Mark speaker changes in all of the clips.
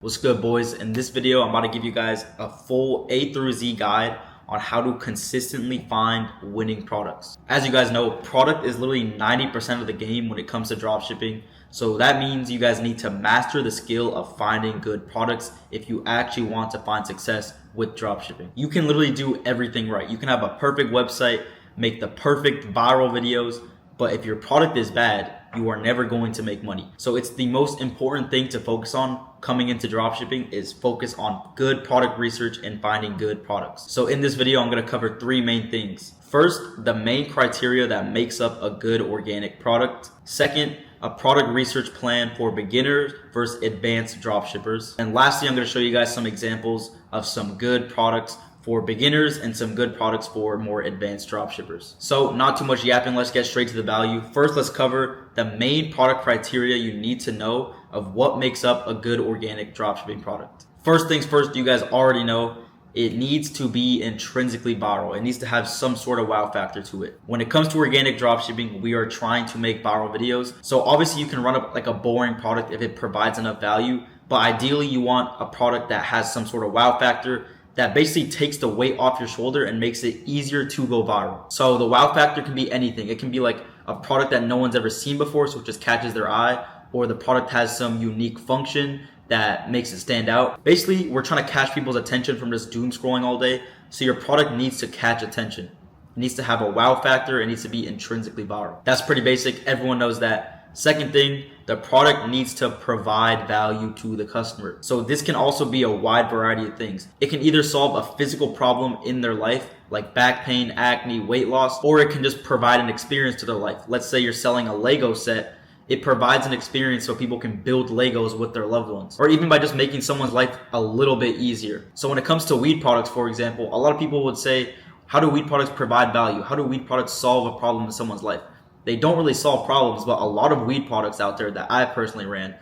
Speaker 1: What's good, boys? In this video, I'm about to give you guys a full A through Z guide on how to consistently find winning products. As you guys know, product is literally 90% of the game when it comes to dropshipping. So that means you guys need to master the skill of finding good products if you actually want to find success with dropshipping. You can literally do everything right. You can have a perfect website, make the perfect viral videos, but if your product is bad, you are never going to make money. So it's the most important thing to focus on coming into dropshipping is focus on good product research and finding good products. So in this video, I'm gonna cover three main things. First, the main criteria that makes up a good organic product. Second, a product research plan for beginners versus advanced dropshippers. And lastly, I'm gonna show you guys some examples of some good products for beginners and some good products for more advanced dropshippers. So not too much yapping, let's get straight to the value. First, let's cover the main product criteria you need to know of what makes up a good organic dropshipping product. First things first, you guys already know, it needs to be intrinsically viral. It needs to have some sort of wow factor to it. When it comes to organic dropshipping, we are trying to make viral videos. So obviously you can run up like a boring product if it provides enough value, but ideally you want a product that has some sort of wow factor that basically takes the weight off your shoulder and makes it easier to go viral. So the wow factor can be anything. It can be like a product that no one's ever seen before, so it just catches their eye, or the product has some unique function that makes it stand out. Basically, we're trying to catch people's attention from just doom scrolling all day. So your product needs to catch attention. It needs to have a wow factor. It needs to be intrinsically viral. That's pretty basic. Everyone knows that. Second thing, the product needs to provide value to the customer. So this can also be a wide variety of things. It can either solve a physical problem in their life, like back pain, acne, weight loss, or it can just provide an experience to their life. Let's say you're selling a Lego set. It provides an experience so people can build Legos with their loved ones, or even by just making someone's life a little bit easier. So when it comes to weed products, for example, a lot of people would say, how do weed products provide value? How do weed products solve a problem in someone's life? They don't really solve problems, but a lot of weed products out there that I personally ran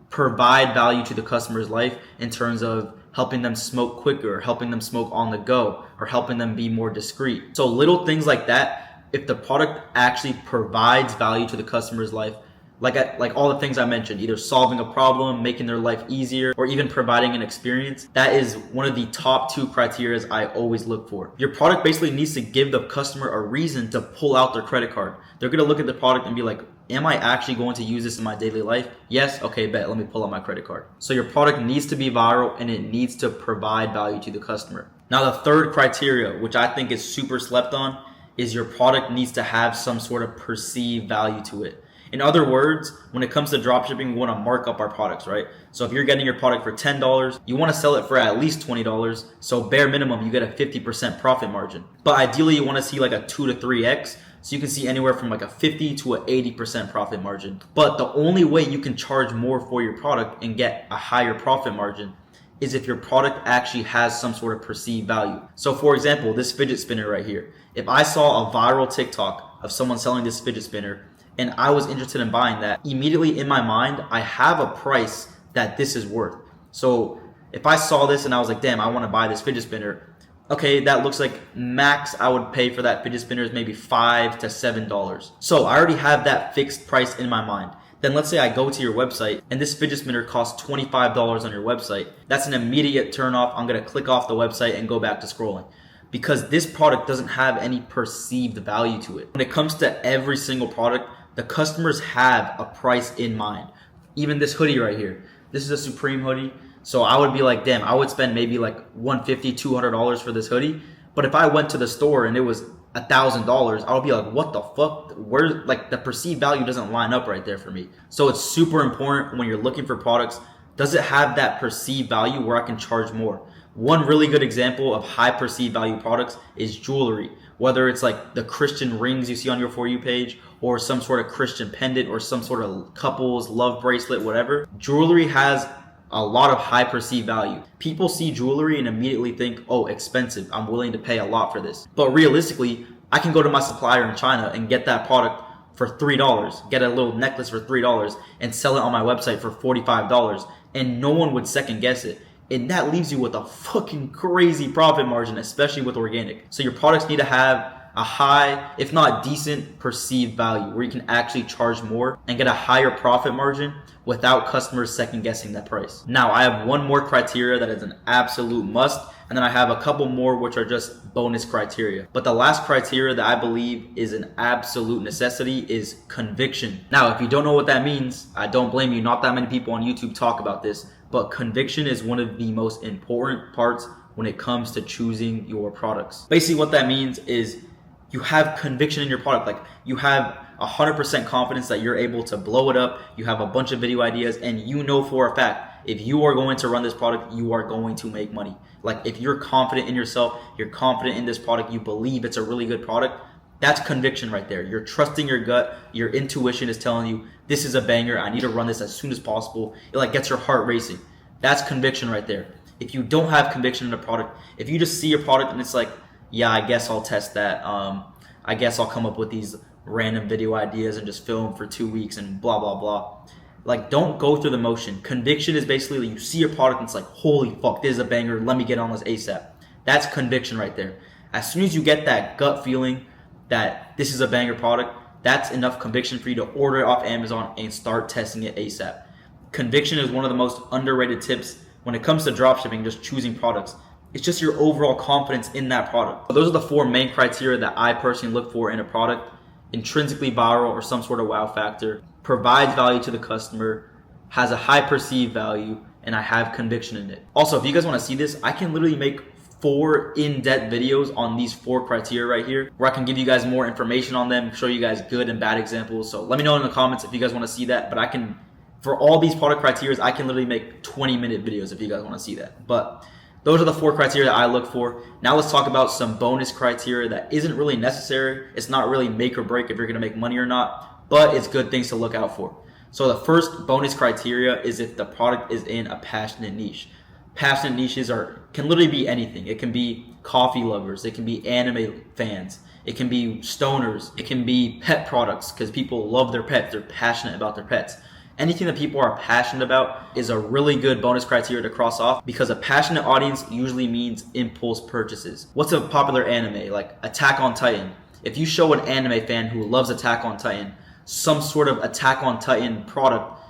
Speaker 1: provide value to the customer's life in terms of helping them smoke quicker, helping them smoke on the go, or helping them be more discreet. So little things like that, if the product actually provides value to the customer's life, like all the things I mentioned, either solving a problem, making their life easier, or even providing an experience, that is one of the top two criteria I always look for. Your product basically needs to give the customer a reason to pull out their credit card. They're gonna look at the product and be like, am I actually going to use this in my daily life? Yes, okay, bet, let me pull out my credit card. So your product needs to be viral and it needs to provide value to the customer. Now the third criteria, which I think is super slept on, is your product needs to have some sort of perceived value to it. In other words, when it comes to dropshipping, we want to mark up our products, right? So if you're getting your product for $10, you want to sell it for at least $20. So bare minimum, you get a 50% profit margin. But ideally, you want to see like a 2 to 3x. So you can see anywhere from like a 50 to an 80% profit margin. But the only way you can charge more for your product and get a higher profit margin is if your product actually has some sort of perceived value. So for example, this fidget spinner right here. If I saw a viral TikTok of someone selling this fidget spinner, and I was interested in buying that, immediately in my mind, I have a price that this is worth. So if I saw this and I was like, damn, I want to buy this fidget spinner, okay, that looks like max I would pay for that fidget spinner is maybe $5 to $7. So I already have that fixed price in my mind. Then let's say I go to your website and this fidget spinner costs $25 on your website. That's an immediate turn off. I'm gonna click off the website and go back to scrolling, because this product doesn't have any perceived value to it. When it comes to every single product, the customers have a price in mind. Even this hoodie right here. This is a Supreme hoodie. So I would be like, damn, I would spend maybe like $150, $200 for this hoodie. But if I went to the store and it was $1,000, I would be like, what the fuck? Where, like, the perceived value doesn't line up right there for me. So it's super important when you're looking for products, does it have that perceived value where I can charge more? One really good example of high perceived value products is jewelry. Whether it's like the Christian rings you see on your For You page, or some sort of Christian pendant, or some sort of couples love bracelet, whatever. Jewelry has a lot of high perceived value. People see jewelry and immediately think, oh, expensive, I'm willing to pay a lot for this. But realistically, I can go to my supplier in China and get that product for $3, get a little necklace for $3 and sell it on my website for $45, and no one would second guess it. And that leaves you with a fucking crazy profit margin, especially with organic. So your products need to have a high, if not decent, perceived value where you can actually charge more and get a higher profit margin without customers second guessing that price. Now, I have one more criteria that is an absolute must, and then I have a couple more which are just bonus criteria. But the last criteria that I believe is an absolute necessity is conviction. Now, if you don't know what that means, I don't blame you. Not that many people on YouTube talk about this, but conviction is one of the most important parts when it comes to choosing your products. Basically, what that means is you have conviction in your product. Like, you have 100% confidence that you're able to blow it up. You have a bunch of video ideas, and you know for a fact, if you are going to run this product, you are going to make money. Like, if you're confident in yourself, you're confident in this product, you believe it's a really good product, that's conviction right there. You're trusting your gut. Your intuition is telling you, this is a banger. I need to run this as soon as possible. It like gets your heart racing. That's conviction right there. If you don't have conviction in a product, if you just see a product and it's like, yeah, I guess I'll test that. I guess I'll come up with these random video ideas and just film for 2 weeks and blah, blah, blah. Like, don't go through the motion. Conviction is basically like you see a product and it's like, holy fuck, this is a banger. Let me get on this ASAP. That's conviction right there. As soon as you get that gut feeling that this is a banger product, that's enough conviction for you to order it off Amazon and start testing it ASAP. Conviction is one of the most underrated tips when it comes to dropshipping, just choosing products. It's just your overall confidence in that product. Those are the 4 main criteria that I personally look for in a product. Intrinsically viral or some sort of wow factor, provides value to the customer, has a high perceived value, and I have conviction in it. Also, if you guys want to see this, I can literally make 4 in-depth videos on these 4 criteria right here, where I can give you guys more information on them, show you guys good and bad examples. So let me know in the comments if you guys want to see that. But I can, for all these product criteria, I can literally make 20-minute videos if you guys want to see that. But those are the 4 criteria that I look for. Now let's talk about some bonus criteria that isn't really necessary. It's not really make or break if you're going to make money or not, but it's good things to look out for. So the first bonus criteria is if the product is in a passionate niche. Passionate niches can literally be anything. It can be coffee lovers. It can be anime fans. It can be stoners. It can be pet products because people love their pets. They're passionate about their pets. Anything that people are passionate about is a really good bonus criteria to cross off, because a passionate audience usually means impulse purchases. What's a popular anime? Like Attack on Titan. If you show an anime fan who loves Attack on Titan some sort of Attack on Titan product,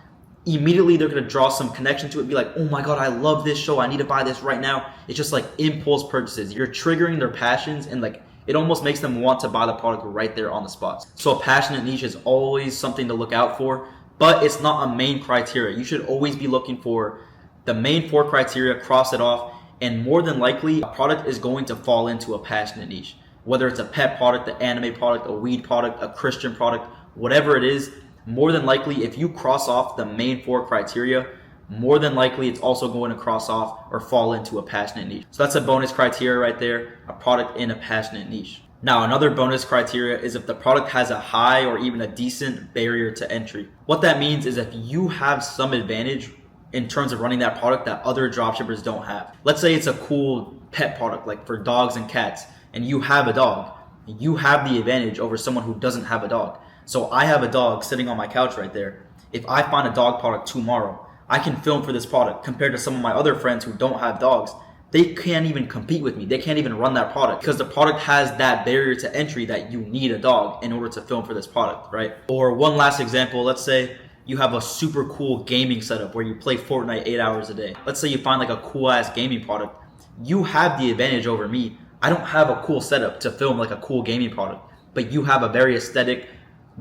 Speaker 1: immediately they're going to draw some connection to it, be like, oh my god, I love this show, I need to buy this right now. It's just like impulse purchases. You're triggering their passions, and like it almost makes them want to buy the product right there on the spot. So a passionate niche is always something to look out for, but it's not a main criteria. You should always be looking for the main 4 criteria, cross it off, and more than likely a product is going to fall into a passionate niche. Whether it's a pet product, an anime product, a weed product, a Christian product, whatever it is, more than likely if you cross off the main 4 criteria, more than likely it's also going to cross off or fall into a passionate niche. So that's a bonus criteria right there, a product in a passionate niche. Now, another bonus criteria is if the product has a high or even a decent barrier to entry. What that means is if you have some advantage in terms of running that product that other dropshippers don't have. Let's say it's a cool pet product like for dogs and cats, and you have a dog. You have the advantage over someone who doesn't have a dog. So I have a dog sitting on my couch right there. If I find a dog product tomorrow, I can film for this product compared to some of my other friends who don't have dogs. They can't even compete with me. They can't even run that product because the product has that barrier to entry that you need a dog in order to film for this product, right? Or one last example, let's say you have a super cool gaming setup where you play Fortnite 8 hours a day. Let's say you find like a cool ass gaming product. You have the advantage over me. I don't have a cool setup to film like a cool gaming product, but you have a very aesthetic,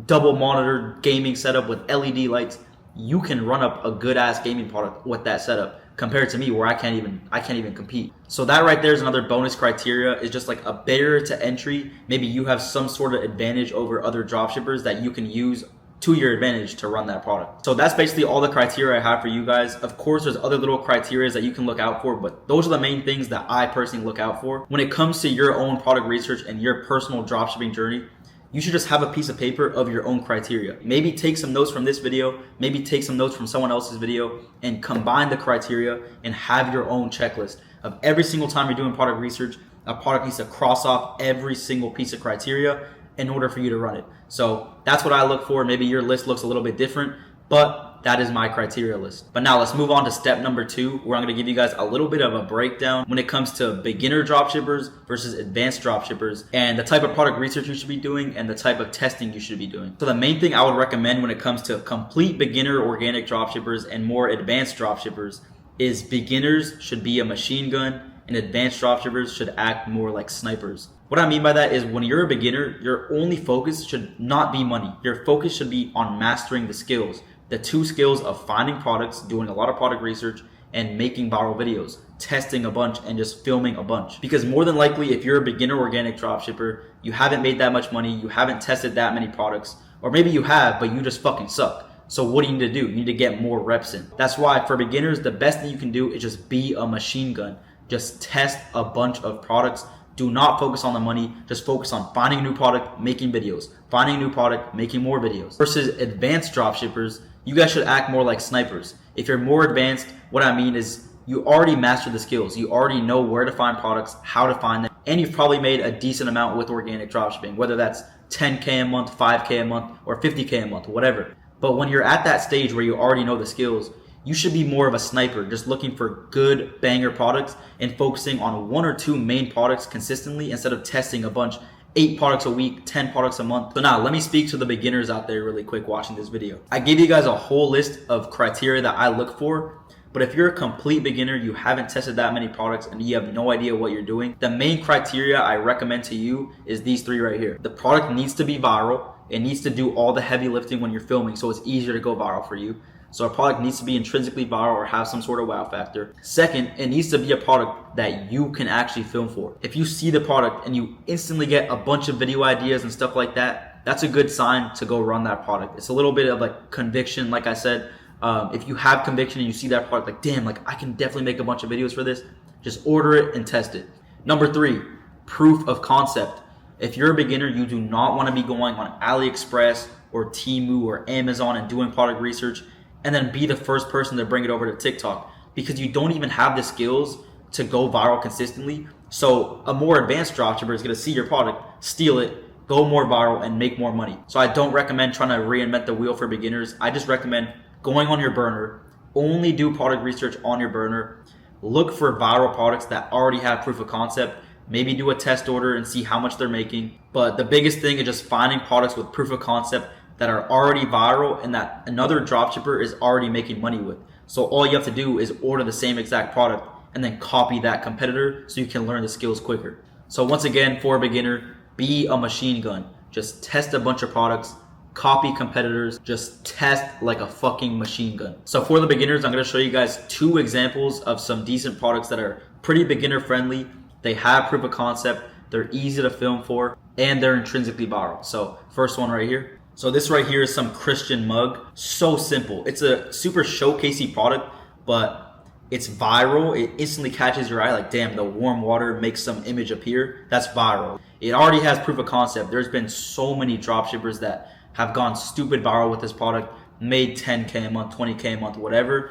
Speaker 1: double monitor gaming setup with LED lights. You can run up a good ass gaming product with that setup compared to me where I can't even compete. So that right there is another bonus criteria, is just like a barrier to entry. Maybe you have some sort of advantage over other dropshippers that you can use to your advantage to run that product. So that's basically all the criteria I have for you guys. Of course, there's other little criteria that you can look out for, but those are the main things that I personally look out for. When it comes to your own product research and your personal dropshipping journey, you should just have a piece of paper of your own criteria. Maybe take some notes from this video, maybe take some notes from someone else's video, and combine the criteria and have your own checklist of every single time you're doing product research, a product needs to cross off every single piece of criteria in order for you to run it. So that's what I look for. Maybe your list looks a little bit different, but that is my criteria list. But now let's move on to step number 2, where I'm going to give you guys a little bit of a breakdown when it comes to beginner dropshippers versus advanced dropshippers, and the type of product research you should be doing and the type of testing you should be doing. So the main thing I would recommend when it comes to complete beginner organic dropshippers and more advanced dropshippers is beginners should be a machine gun and advanced dropshippers should act more like snipers. What I mean by that is when you're a beginner, your only focus should not be money. Your focus should be on mastering the skills. The 2 skills of finding products, doing a lot of product research, and making viral videos, testing a bunch and just filming a bunch. Because more than likely, if you're a beginner organic dropshipper, you haven't made that much money, you haven't tested that many products, or maybe you have, but you just fucking suck. So what do you need to do? You need to get more reps in. That's why for beginners, the best thing you can do is just be a machine gun. Just test a bunch of products. Do not focus on the money. Just focus on finding a new product, making videos. Finding a new product, making more videos. Versus advanced dropshippers, you guys should act more like snipers. If you're more advanced, what I mean is you already mastered the skills. You already know where to find products, how to find them, and you've probably made a decent amount with organic dropshipping, whether that's 10K a month, 5K a month, or 50K a month, whatever. But when you're at that stage where you already know the skills, you should be more of a sniper, just looking for good banger products and focusing on 1 or 2 main products consistently instead of testing a bunch, 8 products a week, 10 products a month. So now let me speak to the beginners out there really quick watching this video. I gave you guys a whole list of criteria that I look for, but if you're a complete beginner, you haven't tested that many products and you have no idea what you're doing, the main criteria I recommend to you is these 3 right here. The product needs to be viral. It needs to do all the heavy lifting when you're filming, so it's easier to go viral for you. So a product needs to be intrinsically viral or have some sort of wow factor. Second, it needs to be a product that you can actually film for. If you see the product and you instantly get a bunch of video ideas and stuff like that, that's a good sign to go run that product. It's a little bit of like conviction, like I said. If you have conviction and you see that product, like damn, like I can definitely make a bunch of videos for this, just order it and test it. Number 3, proof of concept. If you're a beginner, you do not want to be going on AliExpress or Temu or Amazon and doing product research and then be the first person to bring it over to TikTok, because you don't even have the skills to go viral consistently. So a more advanced dropshipper is going to see your product, steal it, go more viral, and make more money. So I don't recommend trying to reinvent the wheel for beginners. I just recommend going on your burner, only do product research on your burner, look for viral products that already have proof of concept, maybe do a test order and see how much they're making. But the biggest thing is just finding products with proof of concept that are already viral and that another dropshipper is already making money with. So all you have to do is order the same exact product and then copy that competitor so you can learn the skills quicker. So once again, for a beginner, be a machine gun. Just test a bunch of products, copy competitors, just test like a fucking machine gun. So for the beginners, I'm gonna show you guys 2 examples of some decent products that are pretty beginner friendly. They have proof of concept, they're easy to film for, and they're intrinsically viral. So first one right here. So this right here is some Christian mug. So simple. It's a super showcasey product, but it's viral. It instantly catches your eye like, damn, the warm water makes some image appear. That's viral. It already has proof of concept. There's been so many dropshippers that have gone stupid viral with this product, made 10K a month, 20K a month, whatever,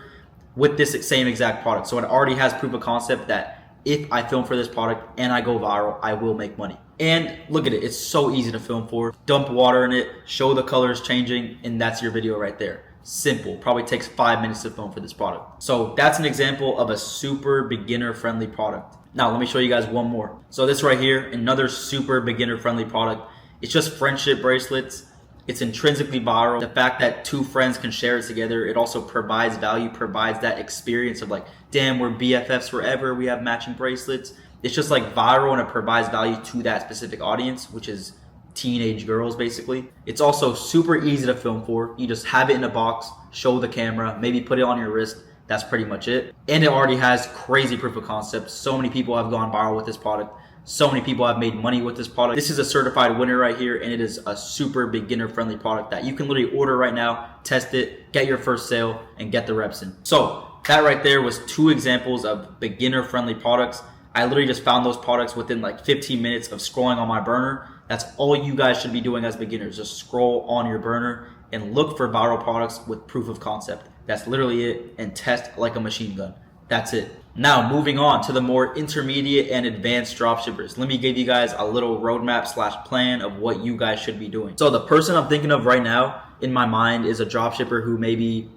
Speaker 1: with this same exact product. So it already has proof of concept that if I film for this product and I go viral, I will make money. And look at it, it's so easy to film for. Dump water in it, show the colors changing, and that's your video right there. Simple, probably takes 5 minutes to film for this product. So that's an example of a super beginner friendly product. Now let me show you guys one more. So this right here, another super beginner friendly product. It's just friendship bracelets. It's intrinsically viral. The fact that 2 friends can share it together, it also provides value, provides that experience of like, damn, we're BFFs forever, we have matching bracelets. It's just like viral and it provides value to that specific audience, which is teenage girls basically. It's also super easy to film for. You just have it in a box, show the camera, maybe put it on your wrist. That's pretty much it. And it already has crazy proof of concept. So many people have gone viral with this product. So many people have made money with this product. This is a certified winner right here, and it is a super beginner friendly product that you can literally order right now, test it, get your first sale, and get the reps in. So that right there was 2 examples of beginner friendly products. I literally just found those products within like 15 minutes of scrolling on my burner. That's all you guys should be doing as beginners. Just scroll on your burner and look for viral products with proof of concept. That's literally it, and test like a machine gun. That's it. Now moving on to the more intermediate and advanced dropshippers. Let me give you guys a little roadmap / plan of what you guys should be doing. So the person I'm thinking of right now in my mind is a dropshipper who maybe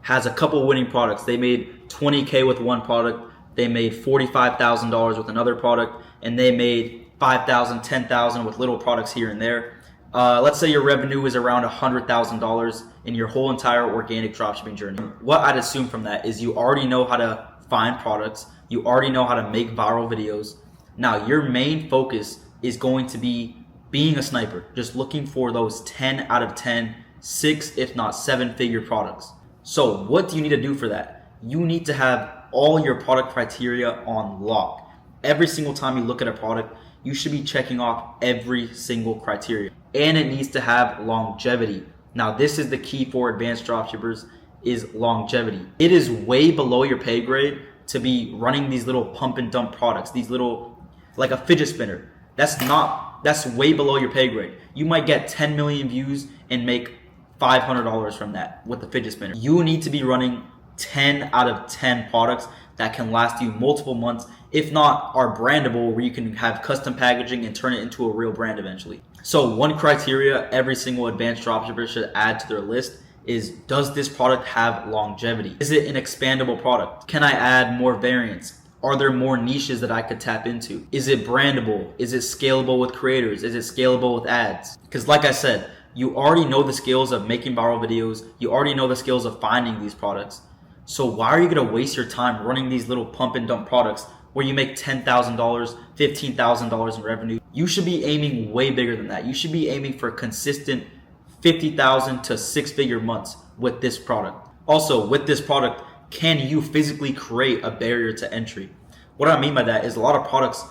Speaker 1: has a couple winning products. They made 20K with one product, they made $45,000 with another product, and they made 5,000, 10,000 with little products here and there. Let's say your revenue is around $100,000 in your whole entire organic dropshipping journey. What I'd assume from that is you already know how to find products, you already know how to make viral videos. Now your main focus is going to be being a sniper, just looking for those 10 out of 10, 6 if not 7-figure products. So what do you need to do for that? You need to have all your product criteria on lock. Every single time you look at a product, you should be checking off every single criteria. And it needs to have longevity. Now this is the key for advanced dropshippers, is longevity. It is way below your pay grade to be running these little pump and dump products, these little, like a fidget spinner. That's way below your pay grade. You might get 10 million views and make $500 from that with the fidget spinner. You need to be running 10 out of 10 products that can last you multiple months, if not are brandable, where you can have custom packaging and turn it into a real brand eventually. So one criteria every single advanced dropshipper should add to their list is, does this product have longevity? Is it an expandable product? Can I add more variants? Are there more niches that I could tap into? Is it brandable? Is it scalable with creators? Is it scalable with ads? Because like I said, you already know the skills of making viral videos. You already know the skills of finding these products. So why are you gonna waste your time running these little pump and dump products where you make $10,000, $15,000 in revenue? You should be aiming way bigger than that. You should be aiming for consistent 50,000 to 6-figure months with this product. Also, with this product, can you physically create a barrier to entry? What I mean by that is a lot of products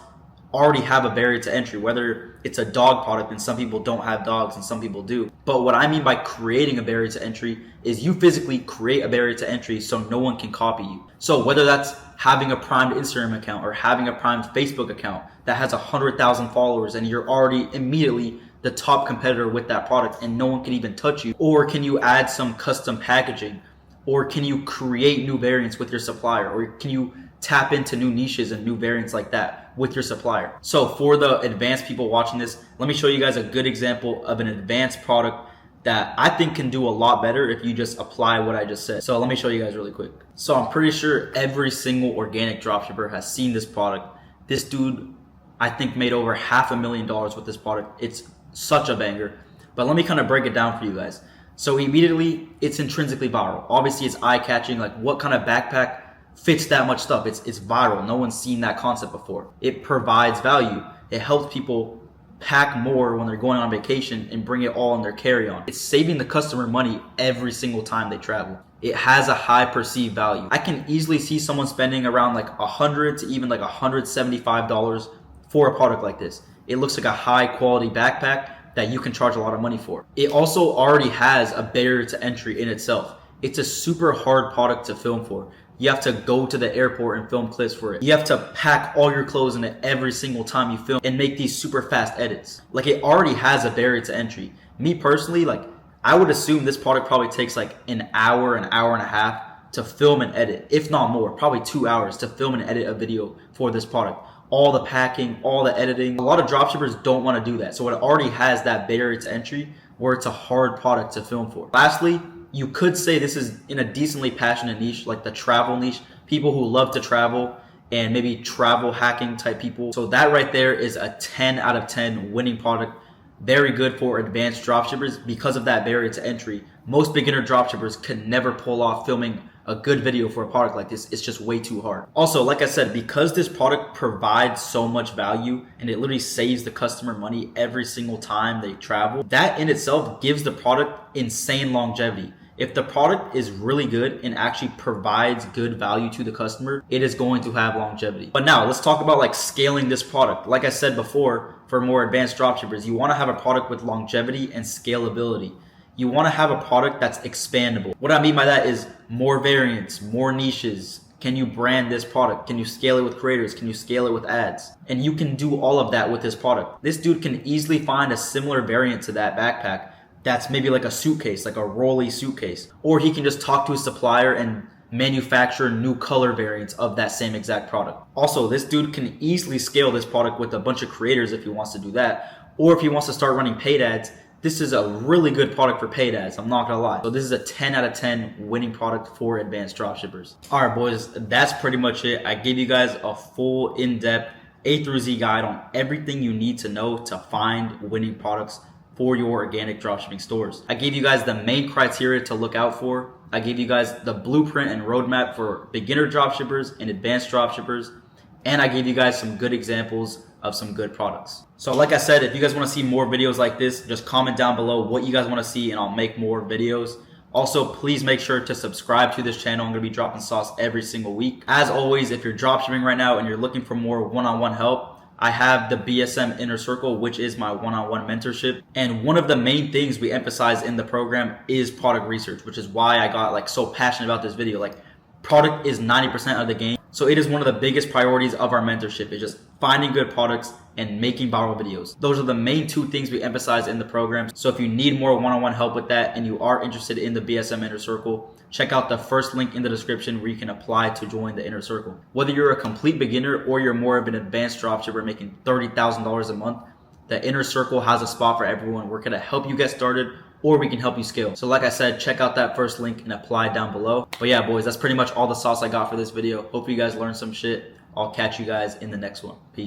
Speaker 1: already have a barrier to entry, whether it's a dog product and some people don't have dogs and some people do. But what I mean by creating a barrier to entry is you physically create a barrier to entry so no one can copy you. So whether that's having a primed Instagram account or having a primed Facebook account that has 100,000 followers and you're already immediately the top competitor with that product and no one can even touch you, or can you add some custom packaging, or can you create new variants with your supplier, or can you tap into new niches and new variants like that with your supplier? So for the advanced people watching this, let me show you guys a good example of an advanced product that I think can do a lot better if you just apply what I just said. So let me show you guys really quick. So I'm pretty sure every single organic dropshipper has seen this product. This dude, I think, made over $500,000 with this product. It's such a banger. But let me kind of break it down for you guys. So immediately, it's intrinsically viral. Obviously, it's eye-catching. Like, what kind of backpack fits that much stuff? It's viral. No one's seen that concept before. It provides value. It helps people pack more when they're going on vacation and bring it all in their carry-on. It's saving the customer money every single time they travel. It has a high perceived value. I can easily see someone spending around like $100 to even like $175 for a product like this. It looks like a high quality backpack that you can charge a lot of money for. It also already has a barrier to entry in itself. It's a super hard product to film for. You have to go to the airport and film clips for it. You have to pack all your clothes in it every single time you film and make these super fast edits. Like, it already has a barrier to entry. Me personally, like, I would assume this product probably takes like an hour and a half to film and edit, if not more, probably 2 hours to film and edit a video for this product. All the packing, all the editing. A lot of dropshippers don't want to do that. So it already has that barrier to entry where it's a hard product to film for. Lastly, you could say this is in a decently passionate niche, like the travel niche, people who love to travel and maybe travel hacking type people. So that right there is a 10 out of 10 winning product. Very good for advanced dropshippers because of that barrier to entry. Most beginner dropshippers can never pull off filming a good video for a product like this. It's just way too hard. Also, like I said, because this product provides so much value and it literally saves the customer money every single time they travel, that in itself gives the product insane longevity. If the product is really good and actually provides good value to the customer, it is going to have longevity. But now let's talk about like scaling this product. Like I said before, for more advanced dropshippers, you want to have a product with longevity and scalability. You want to have a product that's expandable. What I mean by that is more variants, more niches. Can you brand this product? Can you scale it with creators? Can you scale it with ads? And you can do all of that with this product. This dude can easily find a similar variant to that backpack that's maybe like a suitcase, like a rolly suitcase. Or he can just talk to his supplier and manufacture new color variants of that same exact product. Also, this dude can easily scale this product with a bunch of creators if he wants to do that. Or if he wants to start running paid ads, this is a really good product for paid ads. I'm not gonna lie. So this is a 10 out of 10 winning product for advanced dropshippers. All right, boys, that's pretty much it. I gave you guys a full in-depth A through Z guide on everything you need to know to find winning products for your organic dropshipping stores. I gave you guys the main criteria to look out for. I gave you guys the blueprint and roadmap for beginner dropshippers and advanced dropshippers. And I gave you guys some good examples of some good products. So like I said, if you guys want to see more videos like this, just comment down below what you guys want to see and I'll make more videos. Also, please make sure to subscribe to this channel. I'm going to be dropping sauce every single week. As always, if you're dropshipping right now and you're looking for more one-on-one help, I have the BSM Inner Circle, which is my one-on-one mentorship. And one of the main things we emphasize in the program is product research, which is why I got like so passionate about this video. Like, product is 90% of the game. So it is one of the biggest priorities of our mentorship, is just finding good products and making viral videos. Those are the main two things we emphasize in the program. So if you need more one-on-one help with that and you are interested in the BSM Inner Circle, check out the first link in the description where you can apply to join the Inner Circle. Whether you're a complete beginner or you're more of an advanced dropshipper making $30,000 a month, the Inner Circle has a spot for everyone. We're gonna help you get started, or we can help you scale. So like I said, check out that first link and apply down below. But yeah, boys, that's pretty much all the sauce I got for this video. Hope you guys learned some shit. I'll catch you guys in the next one. Peace.